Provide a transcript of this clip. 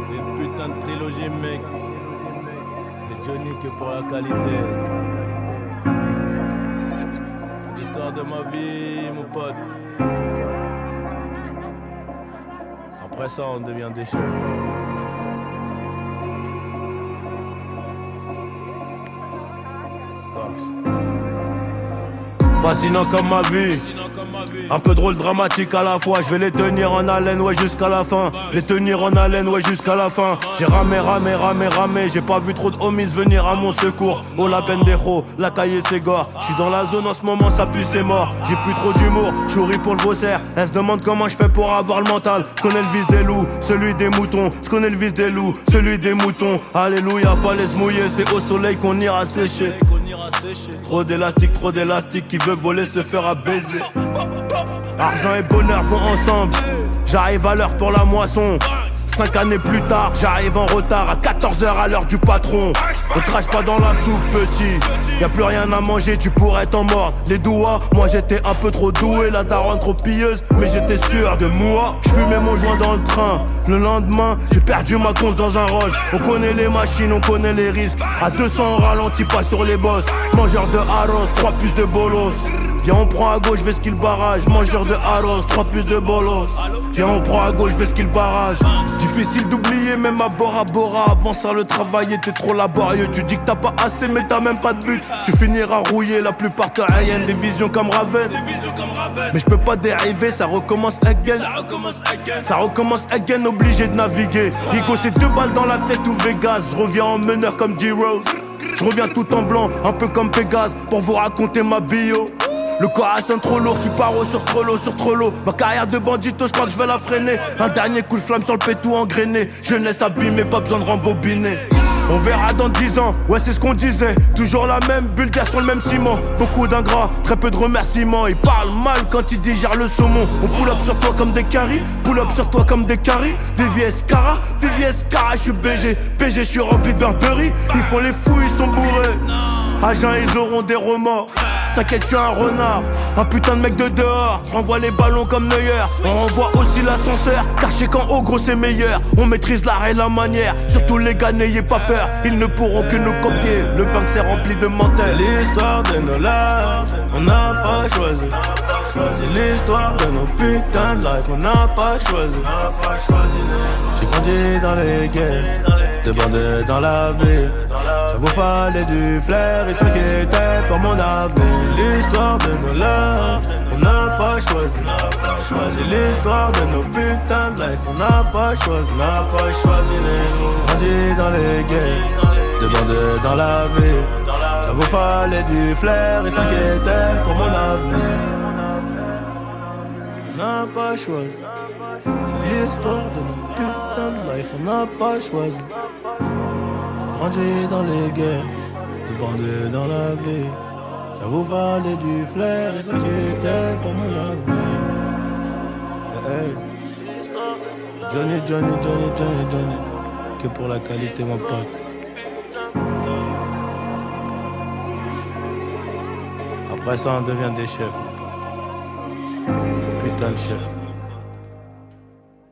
C'est une putain de trilogie, mec. Et Johnny que pour la qualité. C'est l'histoire de ma vie, mon pote. Après ça, on devient des chefs. Fascinant comme ma vie, un peu drôle, dramatique à la fois. Je vais les tenir en haleine, ouais, jusqu'à la fin. Les tenir en haleine, ouais, jusqu'à la fin. J'ai ramé, j'ai pas vu trop de homies venir à mon secours. Oh la pendejo, la caille c'est gore. J'suis dans la zone en ce moment, ça pue, c'est mort. J'ai plus trop d'humour, j'souris pour le vaussaire. Elle se demande comment je fais pour avoir le mental. J'connais le vice des loups, celui des moutons. J'connais le vice des loups, celui des moutons. Alléluia, fallait se mouiller, c'est au soleil qu'on ira sécher. Trop d'élastique, qui veut voler se fera baiser. Argent et bonheur vont ensemble. J'arrive à l'heure pour la moisson. 5 années plus tard, j'arrive en retard à 14h à l'heure du patron. Ne crache pas dans la soupe, petit. Y'a plus rien à manger, tu pourrais t'en mordre. Les doigts, moi j'étais un peu trop doué. La daronne trop pilleuse, mais j'étais sûr de moi. J'fumais mon joint dans le train. Le lendemain, j'ai perdu ma conce dans un Rolls. On connaît les machines, on connaît les risques. À 200 on ralentit pas sur les bosses. Mangeur de arroz, 3 puces de bolos. Viens on prend à gauche, vais skill barrage. Mangeur de arroz, 3 puces de bolos. Viens on prend à gauche, vais skill barrage. Difficile d'oublier même à Bora Bora. Avant ça le travail était trop laborieux. Tu dis que t'as pas assez mais t'as même pas de but. Tu finiras rouillé, la plupart te haïennent. Des visions comme Raven. Mais je peux pas dériver, ça recommence again. Ça recommence again, obligé de naviguer. Rico c'est 2 balles dans la tête ou Vegas. Je reviens en meneur comme D-Rose. Je reviens tout en blanc, un peu comme Pégase. Pour vous raconter ma bio. Le corps sonne trop lourd, j'suis paro sur Trollo. Ma carrière de bandito, j'crois que j'vais la freiner. Un dernier coup de flamme sur le pétou engrainé. Jeunesse abîmée, pas besoin de rembobiner. On verra dans 10 ans, ouais c'est ce qu'on disait. Toujours la même vulgaire sur le même ciment. Beaucoup d'ingrats, très peu de remerciements. Ils parlent mal quand ils digèrent le saumon. On pull up sur toi comme des caries, pull up sur toi comme des caries. VVS Cara, j'suis BG. PG j'suis rempli de Burberry. Ils font les fous, ils sont bourrés. Agents ils auront des remords. T'inquiète, tu es un renard, un putain de mec de dehors. J'renvoie les ballons comme Neuer. On renvoie aussi l'ascenseur, car je sais qu'en haut gros c'est meilleur. On maîtrise l'art et la manière. Surtout les gars, n'ayez pas peur, ils ne pourront que nous copier. Le banc s'est rempli de menteurs. L'histoire de nos lives, on n'a pas choisi. C'est l'histoire de nos putains de life, on n'a pas choisi. J'ai grandi dans les guerres, de bandés dans la ville. Ça vous fallait du flair, ils s'inquiétaient pour mon avenir. L'histoire de nos lives, on n'a pas choisi. C'est l'histoire de nos putains de life, on n'a pas choisi. J'ai grandi dans les guerres, de bandés dans la ville. Ça vous fallait du flair, ils s'inquiétaient pour mon avenir. On n'a pas choisi. C'est l'histoire de nos putains de life, on n'a pas choisi. J'ai grandi dans les guerres, de bandés dans la vie. Ça vous valait du flair et s'inquiétait pour mon avenir. Hey. Johnny, que pour la qualité mon pote. Après ça on devient des chefs mon pote. Putain de chef.